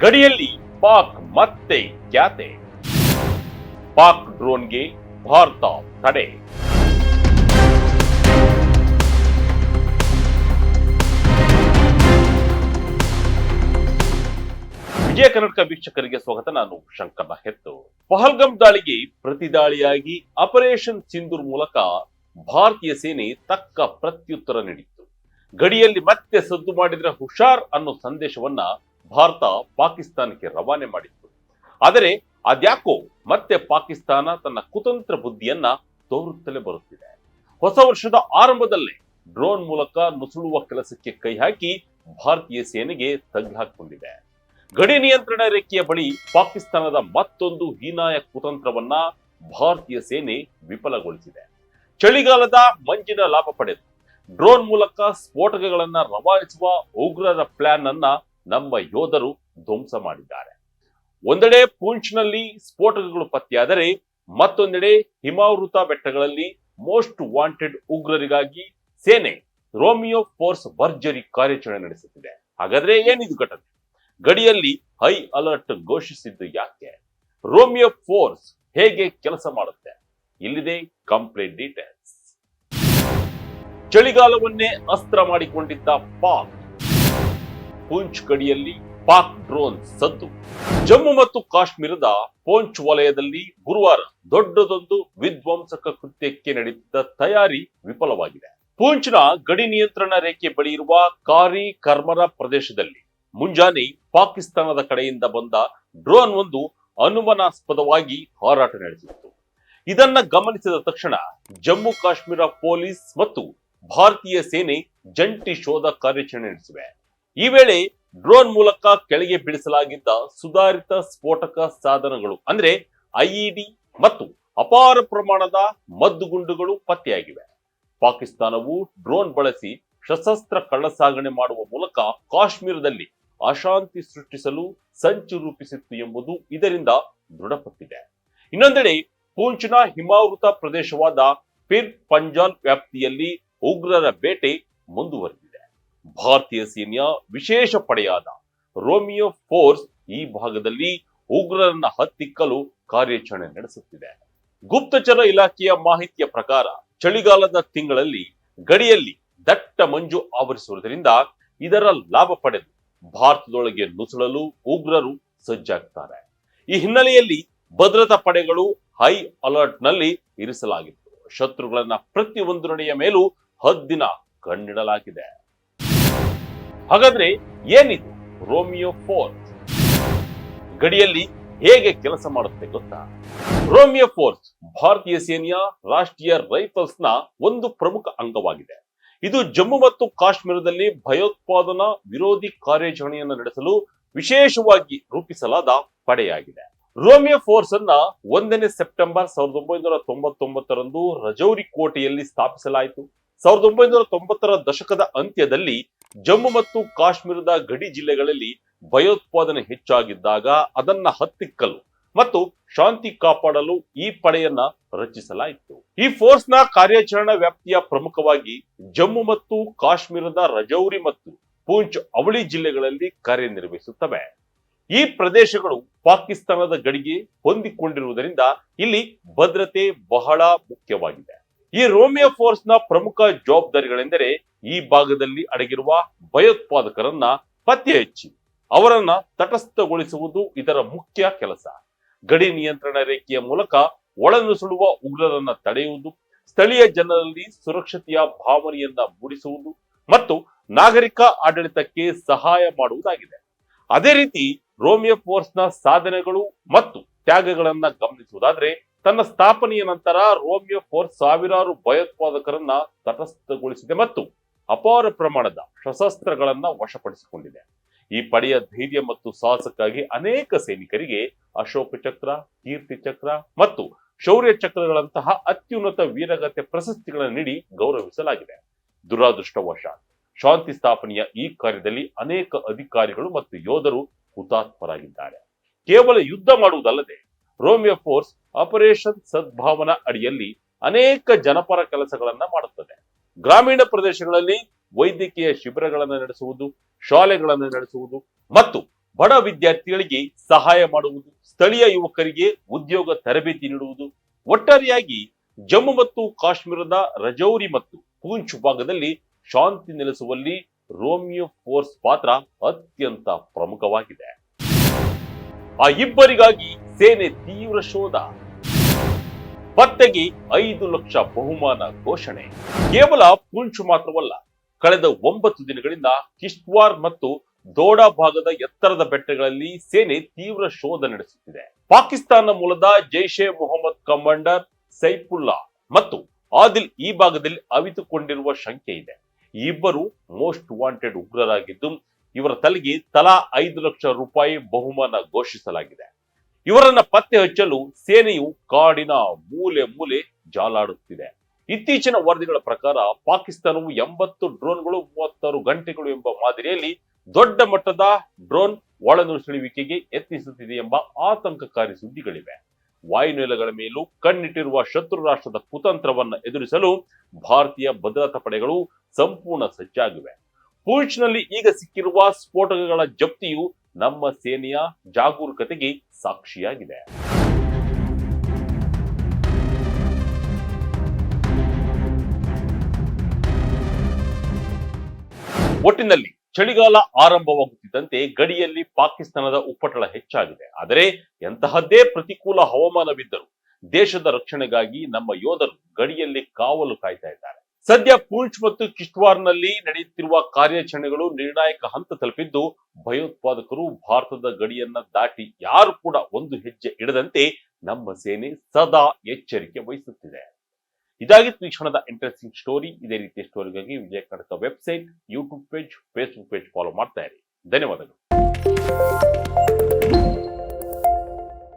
ಗಡಿಯಲ್ಲಿ ಪಾಕ್ ಮತ್ತೆ ಖ್ಯಾತೆ. ಪಾಕ್ ಡ್ರೋನ್ಗೆ ಭಾರತ ತಡೆ. ವಿಜಯ ಕರ್ನಾಟಕ ವೀಕ್ಷಕರಿಗೆ ಸ್ವಾಗತ. ನಾನು ಶಂಕರ ಹೆತ್ತು. ಪಹಲ್ಗಾಮ್ ದಾಳಿಗೆ ಪ್ರತಿದಾಳಿಯಾಗಿ ಆಪರೇಷನ್ ಸಿಂಧೂರ್ ಮೂಲಕ ಭಾರತೀಯ ಸೇನೆ ತಕ್ಕ ಪ್ರತ್ಯುತ್ತರ ನೀಡಿತ್ತು. ಗಡಿಯಲ್ಲಿ ಮತ್ತೆ ಸದ್ದು ಮಾಡಿದ್ರೆ ಹುಷಾರ್ ಅನ್ನೋ ಸಂದೇಶವನ್ನ ಭಾರತ ಪಾಕಿಸ್ತಾನಕ್ಕೆ ರವಾನೆ ಮಾಡಿತ್ತು. ಆದರೆ ಅದ್ಯಾಕೋ ಮತ್ತೆ ಪಾಕಿಸ್ತಾನ ತನ್ನ ಕುತಂತ್ರ ಬುದ್ಧಿಯನ್ನ ತೋರುತ್ತಲೇ ಬರುತ್ತಿದೆ. ಹೊಸ ವರ್ಷದ ಆರಂಭದಲ್ಲೇ ಡ್ರೋನ್ ಮೂಲಕ ನುಸುಳುವ ಕೆಲಸಕ್ಕೆ ಕೈ ಹಾಕಿ ಭಾರತೀಯ ಸೇನೆಗೆ ತಗ್ಗು ಹಾಕಿಕೊಂಡಿದೆ. ಗಡಿ ನಿಯಂತ್ರಣ ರೇಖೆಯ ಬಳಿ ಪಾಕಿಸ್ತಾನದ ಮತ್ತೊಂದು ಹೀನಾಯ ಕುತಂತ್ರವನ್ನ ಭಾರತೀಯ ಸೇನೆ ವಿಫಲಗೊಳಿಸಿದೆ. ಚಳಿಗಾಲದ ಮಂಜಿನ ಲಾಭ ಪಡೆದು ಡ್ರೋನ್ ಮೂಲಕ ಸ್ಫೋಟಕಗಳನ್ನ ರವಾನಿಸುವ ಉಗ್ರರ ಪ್ಲಾನ್ ಅನ್ನ ನಮ್ಮ ಯೋಧರು ಧ್ವಂಸ ಮಾಡಿದ್ದಾರೆ. ಒಂದೆಡೆ ಪೂಂಚ್ನಲ್ಲಿ ಸ್ಫೋಟಕಗಳು ಪತ್ತೆಯಾದರೆ ಮತ್ತೊಂದೆಡೆ ಹಿಮಾವೃತ ಬೆಟ್ಟಗಳಲ್ಲಿ ಮೋಸ್ಟ್ ವಾಂಟೆಡ್ ಉಗ್ರರಿಗಾಗಿ ಸೇನೆ ರೋಮಿಯೋ ಫೋರ್ಸ್ ಭರ್ಜರಿ ಕಾರ್ಯಾಚರಣೆ ನಡೆಸುತ್ತಿದೆ. ಹಾಗಾದ್ರೆ ಏನಿದು ಘಟನೆ? ಗಡಿಯಲ್ಲಿ ಹೈ ಅಲರ್ಟ್ ಘೋಷಿಸಿದ್ದು ಯಾಕೆ? ರೋಮಿಯೋ ಫೋರ್ಸ್ ಹೇಗೆ ಕೆಲಸ ಮಾಡುತ್ತೆ? ಇಲ್ಲಿದೆ ಕಂಪ್ಲೀಟ್ ಡೀಟೇಲ್ಸ್. ಚಳಿಗಾಲವನ್ನೇ ಅಸ್ತ್ರ ಮಾಡಿಕೊಂಡಿದ್ದ ಪಾಕ್. ಪೂಂಚ್ ಗಡಿಯಲ್ಲಿ ಪಾಕ್ ಡ್ರೋನ್ ಸದ್ದು. ಜಮ್ಮು ಮತ್ತು ಕಾಶ್ಮೀರದ ಪೂಂಚ್ ವಲಯದಲ್ಲಿ ಗುರುವಾರ ದೊಡ್ಡದೊಂದು ವಿಧ್ವಂಸಕ ಕೃತ್ಯಕ್ಕೆ ನಡೆದಿದ್ದ ತಯಾರಿ ವಿಫಲವಾಗಿದೆ. ಪೂಂಚ್ನ ಗಡಿ ನಿಯಂತ್ರಣ ರೇಖೆ ಬಳಿ ಇರುವ ಕಾರಿ ಕರ್ಮರ ಪ್ರದೇಶದಲ್ಲಿ ಮುಂಜಾನೆ ಪಾಕಿಸ್ತಾನದ ಕಡೆಯಿಂದ ಬಂದ ಡ್ರೋನ್ ಒಂದು ಅನುಮಾನಾಸ್ಪದವಾಗಿ ಹಾರಾಟ ನಡೆಸಿತ್ತು. ಇದನ್ನ ಗಮನಿಸಿದ ತಕ್ಷಣ ಜಮ್ಮು ಕಾಶ್ಮೀರ ಪೊಲೀಸ್ ಮತ್ತು ಭಾರತೀಯ ಸೇನೆ ಜಂಟಿ ಶೋಧ ಕಾರ್ಯಾಚರಣೆ ನಡೆಸಿವೆ. ಈ ವೇಳೆ ಡ್ರೋನ್ ಮೂಲಕ ಕೆಳಗೆ ಬಿಡಿಸಲಾಗಿದ್ದ ಸುಧಾರಿತ ಸ್ಫೋಟಕ ಸಾಧನಗಳು ಅಂದ್ರೆ ಐಇಡಿ ಮತ್ತು ಅಪಾರ ಪ್ರಮಾಣದ ಮದ್ದುಗುಂಡುಗಳು ಪತ್ತೆಯಾಗಿವೆ. ಪಾಕಿಸ್ತಾನವು ಡ್ರೋನ್ ಬಳಸಿ ಸಶಸ್ತ್ರ ಕಳ್ಳಸಾಗಣೆ ಮಾಡುವ ಮೂಲಕ ಕಾಶ್ಮೀರದಲ್ಲಿ ಅಶಾಂತಿ ಸೃಷ್ಟಿಸಲು ಸಂಚು ರೂಪಿಸಿತ್ತು ಎಂಬುದು ಇದರಿಂದ ದೃಢಪಟ್ಟಿದೆ. ಇನ್ನೊಂದೆಡೆ ಪೂಂಚ್ನ ಹಿಮಾವೃತ ಪ್ರದೇಶವಾದ ಪಿರ್ ಪಂಜಾಲ್ ವ್ಯಾಪ್ತಿಯಲ್ಲಿ ಉಗ್ರರ ಬೇಟೆ ಮುಂದುವರೆದಿದೆ. ಭಾರತೀಯ ಸೇನೆಯ ವಿಶೇಷ ಪಡೆಯಾದ ರೋಮಿಯೋ ಫೋರ್ಸ್ ಈ ಭಾಗದಲ್ಲಿ ಉಗ್ರರನ್ನ ಹತ್ತಿಕ್ಕಲು ಕಾರ್ಯಾಚರಣೆ ನಡೆಸುತ್ತಿದೆ. ಗುಪ್ತಚರ ಇಲಾಖೆಯ ಮಾಹಿತಿಯ ಪ್ರಕಾರ ಚಳಿಗಾಲದ ತಿಂಗಳಲ್ಲಿ ಗಡಿಯಲ್ಲಿ ದಟ್ಟ ಮಂಜು ಆವರಿಸುವುದರಿಂದ ಇದರ ಲಾಭ ಪಡೆದು ಭಾರತದೊಳಗೆ ನುಸುಳಲು ಉಗ್ರರು ಸಜ್ಜಾಗ್ತಾರೆ. ಈ ಹಿನ್ನೆಲೆಯಲ್ಲಿ ಭದ್ರತಾ ಪಡೆಗಳು ಹೈ ಅಲರ್ಟ್ ನಲ್ಲಿ ಇರಿಸಲಾಗಿತ್ತು. ಶತ್ರುಗಳನ್ನ ಪ್ರತಿಯೊಂದು ನಡೆಯ ಮೇಲೂ ಹದ್ದಿನ ಕಣ್ಣಿಡಲಾಗಿದೆ. ಹಾಗಾದ್ರೆ ಏನಿದು ರೋಮಿಯೋ ಫೋರ್ಸ್? ಗಡಿಯಲ್ಲಿ ಹೇಗೆ ಕೆಲಸ ಮಾಡುತ್ತೆ ಗೊತ್ತಾ? ರೋಮಿಯೋ ಫೋರ್ಸ್ ಭಾರತೀಯ ಸೇನೆಯ ರಾಷ್ಟ್ರೀಯ ರೈಫಲ್ಸ್ ನ ಒಂದು ಪ್ರಮುಖ ಅಂಗವಾಗಿದೆ. ಇದು ಜಮ್ಮು ಮತ್ತು ಕಾಶ್ಮೀರದಲ್ಲಿ ಭಯೋತ್ಪಾದನಾ ವಿರೋಧಿ ಕಾರ್ಯಾಚರಣೆಯನ್ನು ನಡೆಸಲು ವಿಶೇಷವಾಗಿ ರೂಪಿಸಲಾದ ಪಡೆಯಾಗಿದೆ. ರೋಮಿಯೋ ಫೋರ್ಸ್ ಅನ್ನ 1ನೇ ಸೆಪ್ಟೆಂಬರ್ 1999ರಂದು ರಜೌರಿ ಕೋಟೆಯಲ್ಲಿ ಸ್ಥಾಪಿಸಲಾಯಿತು. 1990ರ ದಶಕದ ಅಂತ್ಯದಲ್ಲಿ ಜಮ್ಮು ಮತ್ತು ಕಾಶ್ಮೀರದ ಗಡಿ ಜಿಲ್ಲೆಗಳಲ್ಲಿ ಭಯೋತ್ಪಾದನೆ ಹೆಚ್ಚಾಗಿದ್ದಾಗ ಅದನ್ನ ಹತ್ತಿಕ್ಕಲು ಮತ್ತು ಶಾಂತಿ ಕಾಪಾಡಲು ಈ ಪಡೆಯನ್ನ ರಚಿಸಲಾಯಿತು. ಈ ಫೋರ್ಸ್ ನ ಕಾರ್ಯಾಚರಣಾ ವ್ಯಾಪ್ತಿಯ ಪ್ರಮುಖವಾಗಿ ಜಮ್ಮು ಮತ್ತು ಕಾಶ್ಮೀರದ ರಜೌರಿ ಮತ್ತು ಪೂಂಚ್ ಅವಳಿ ಜಿಲ್ಲೆಗಳಲ್ಲಿ ಕಾರ್ಯನಿರ್ವಹಿಸುತ್ತವೆ. ಈ ಪ್ರದೇಶಗಳು ಪಾಕಿಸ್ತಾನದ ಗಡಿಗೆ ಹೊಂದಿಕೊಂಡಿರುವುದರಿಂದ ಇಲ್ಲಿ ಭದ್ರತೆ ಬಹಳ ಮುಖ್ಯವಾಗಿದೆ. ಈ ರೋಮಿಯೋ ಫೋರ್ಸ್ ನ ಪ್ರಮುಖ ಜವಾಬ್ದಾರಿಗಳೆಂದರೆ ಈ ಭಾಗದಲ್ಲಿ ಅಡಗಿರುವ ಭಯೋತ್ಪಾದಕರನ್ನ ಪತ್ತೆ ಹಚ್ಚಿ ಅವರನ್ನ ತಟಸ್ಥಗೊಳಿಸುವುದು ಇದರ ಮುಖ್ಯ ಕೆಲಸ. ಗಡಿ ನಿಯಂತ್ರಣ ರೇಖೆಯ ಮೂಲಕ ಒಳನುಸುಳುವ ಉಗ್ರರನ್ನ ತಡೆಯುವುದು, ಸ್ಥಳೀಯ ಜನರಲ್ಲಿ ಸುರಕ್ಷತೆಯ ಭಾವನೆಯನ್ನ ಮೂಡಿಸುವುದು ಮತ್ತು ನಾಗರಿಕ ಆಡಳಿತಕ್ಕೆ ಸಹಾಯ ಮಾಡುವುದಾಗಿದೆ. ಅದೇ ರೀತಿ ರೋಮಿಯೋ ಫೋರ್ಸ್ ನ ಸಾಧನೆಗಳು ಮತ್ತು ತ್ಯಾಗಗಳನ್ನ ಗಮನಿಸುವುದಾದ್ರೆ ತನ್ನ ಸ್ಥಾಪನೆಯ ನಂತರ ರೋಮಿಯೋ ಫೋರ್ಸ್ ಸಾವಿರಾರು ಭಯೋತ್ಪಾದಕರನ್ನ ತಟಸ್ಥಗೊಳಿಸಿದೆ ಮತ್ತು ಅಪಾರ ಪ್ರಮಾಣದ ಶಸ್ತ್ರಾಸ್ತ್ರಗಳನ್ನ ವಶಪಡಿಸಿಕೊಂಡಿದೆ. ಈ ಪಡೆಯ ಧೈರ್ಯ ಮತ್ತು ಸಾಹಸಕ್ಕಾಗಿ ಅನೇಕ ಸೈನಿಕರಿಗೆ ಅಶೋಕ ಚಕ್ರ, ಕೀರ್ತಿ ಚಕ್ರ ಮತ್ತು ಶೌರ್ಯ ಚಕ್ರಗಳಂತಹ ಅತ್ಯುನ್ನತ ವೀರಗತೆ ಪ್ರಶಸ್ತಿಗಳನ್ನು ನೀಡಿ ಗೌರವಿಸಲಾಗಿದೆ. ದುರಾದೃಷ್ಟವಶಾತ್ ಶಾಂತಿ ಸ್ಥಾಪನೆಯ ಈ ಕಾರ್ಯದಲ್ಲಿ ಅನೇಕ ಅಧಿಕಾರಿಗಳು ಮತ್ತು ಯೋಧರು ಹುತಾತ್ಮರಾಗಿದ್ದಾರೆ. ಕೇವಲ ಯುದ್ಧ ಮಾಡುವುದಲ್ಲದೆ ರೋಮಿಯೋ ಫೋರ್ಸ್ ಆಪರೇಷನ್ ಸದ್ಭಾವನಾ ಅಡಿಯಲ್ಲಿ ಅನೇಕ ಜನಪರ ಕೆಲಸಗಳನ್ನ ಮಾಡುತ್ತದೆ. ಗ್ರಾಮೀಣ ಪ್ರದೇಶಗಳಲ್ಲಿ ವೈದ್ಯಕೀಯ ಶಿಬಿರಗಳನ್ನು ನಡೆಸುವುದು, ಶಾಲೆಗಳನ್ನು ನಡೆಸುವುದು ಮತ್ತು ಬಡ ವಿದ್ಯಾರ್ಥಿಗಳಿಗೆ ಸಹಾಯ ಮಾಡುವುದು, ಸ್ಥಳೀಯ ಯುವಕರಿಗೆ ಉದ್ಯೋಗ ತರಬೇತಿ ನೀಡುವುದು, ಒಟ್ಟಾರೆಯಾಗಿ ಜಮ್ಮು ಮತ್ತು ಕಾಶ್ಮೀರದ ರಜೌರಿ ಮತ್ತು ಪೂಂಚ್ ಭಾಗದಲ್ಲಿ ಶಾಂತಿ ನೆಲೆಸುವಲ್ಲಿ ರೋಮಿಯೋ ಫೋರ್ಸ್ ಪಾತ್ರ ಅತ್ಯಂತ ಪ್ರಮುಖವಾಗಿದೆ. ಆ ಇಬ್ಬರಿಗಾಗಿ ಸೇನೆ ತೀವ್ರ ಶೋಧ, ಪತ್ತೆಗೆ 5 ಲಕ್ಷ ಬಹುಮಾನ ಘೋಷಣೆ. ಕೇವಲ ಪೂಂಚ್ ಮಾತ್ರವಲ್ಲ, ಕಳೆದ 9 ದಿನಗಳಿಂದ ಕಿಶ್ತ್ವಾರ್ ಮತ್ತು ದೋಡಾ ಭಾಗದ ಎತ್ತರದ ಬೆಟ್ಟಗಳಲ್ಲಿ ಸೇನೆ ತೀವ್ರ ಶೋಧ ನಡೆಸುತ್ತಿದೆ. ಪಾಕಿಸ್ತಾನ ಮೂಲದ ಜೈಷ್ ಎ ಮೊಹಮ್ಮದ್ ಕಮಾಂಡರ್ ಸೈಫುಲ್ಲಾ ಮತ್ತು ಆದಿಲ್ ಈ ಭಾಗದಲ್ಲಿ ಅವಿತುಕೊಂಡಿರುವ ಶಂಕೆ ಇದೆ. ಈ ಇಬ್ಬರು ಮೋಸ್ಟ್ ವಾಂಟೆಡ್ ಉಗ್ರರಾಗಿದ್ದು, ಇವರ ತಲೆಗೆ ತಲಾ 5 ಲಕ್ಷ ರೂಪಾಯಿ ಬಹುಮಾನ ಘೋಷಿಸಲಾಗಿದೆ. ಇವರನ್ನ ಪತ್ತೆ ಹಚ್ಚಲು ಸೇನೆಯು ಕಾಡಿನ ಮೂಲೆ ಮೂಲೆ ಜಾಲಾಡುತ್ತಿದೆ. ಇತ್ತೀಚಿನ ವರದಿಗಳ ಪ್ರಕಾರ ಪಾಕಿಸ್ತಾನವು 80 ಡ್ರೋನ್ಗಳು 36 ಗಂಟೆಗಳು ಎಂಬ ಮಾದರಿಯಲ್ಲಿ ದೊಡ್ಡ ಮಟ್ಟದ ಡ್ರೋನ್ ಒಳನುಸುಳುವಿಕೆಗೆ ಯತ್ನಿಸುತ್ತಿದೆ ಎಂಬ ಆತಂಕಕಾರಿ ಸುದ್ದಿಗಳಿವೆ. ವಾಯುನೆಲೆಗಳ ಮೇಲೂ ಕಣ್ಣಿಟ್ಟಿರುವ ಶತ್ರು ರಾಷ್ಟ್ರದ ಕುತಂತ್ರವನ್ನು ಎದುರಿಸಲು ಭಾರತೀಯ ಭದ್ರತಾ ಪಡೆಗಳು ಸಂಪೂರ್ಣ ಸಜ್ಜಾಗಿವೆ. ಪೂಂಚ್ನಲ್ಲಿ ಈಗ ಸಿಕ್ಕಿರುವ ಸ್ಫೋಟಕಗಳ ಜಪ್ತಿಯು ನಮ್ಮ ಸೇನೆಯ ಜಾಗರೂಕತೆಗೆ ಸಾಕ್ಷಿಯಾಗಿದೆ. ಒಟ್ಟಿನಲ್ಲಿ ಚಳಿಗಾಲ ಆರಂಭವಾಗುತ್ತಿದ್ದಂತೆ ಗಡಿಯಲ್ಲಿ ಪಾಕಿಸ್ತಾನದ ಉಪ್ಪಟಳ ಹೆಚ್ಚಾಗಿದೆ. ಆದರೆ ಎಂತಹದ್ದೇ ಪ್ರತಿಕೂಲ ಹವಾಮಾನವಿದ್ದರೂ ದೇಶದ ರಕ್ಷಣೆಗಾಗಿ ನಮ್ಮ ಯೋಧರು ಗಡಿಯಲ್ಲಿ ಕಾವಲು ಕಾಯ್ತಾ ಇದ್ದಾರೆ. ಸದ್ಯ ಪೂಂಚ್ ಮತ್ತು ಕಿಶ್ತ್ವಾರ್ನಲ್ಲಿ ನಡೆಯುತ್ತಿರುವ ಕಾರ್ಯಾಚರಣೆಗಳು ನಿರ್ಣಾಯಕ ಹಂತ ತಲುಪಿದ್ದು, ಭಯೋತ್ಪಾದಕರು ಭಾರತದ ಗಡಿಯನ್ನ ದಾಟಿ ಯಾರು ಕೂಡ ಒಂದು ಹೆಜ್ಜೆ ಇಡದಂತೆ ನಮ್ಮ ಸೇನೆ ಸದಾ ಎಚ್ಚರಿಕೆ ವಹಿಸುತ್ತಿದೆ. ಇದಾಗಿತ್ತು ಈ ಕ್ಷಣದ ಇಂಟ್ರೆಸ್ಟಿಂಗ್ ಸ್ಟೋರಿ. ಇದೇ ರೀತಿಯ ಸ್ಟೋರಿಗಾಗಿ Vijaya Karnataka website, YouTube page, Facebook page follow ಮಾಡ್ತಾ ಇರಿ. ಧನ್ಯವಾದಗಳು.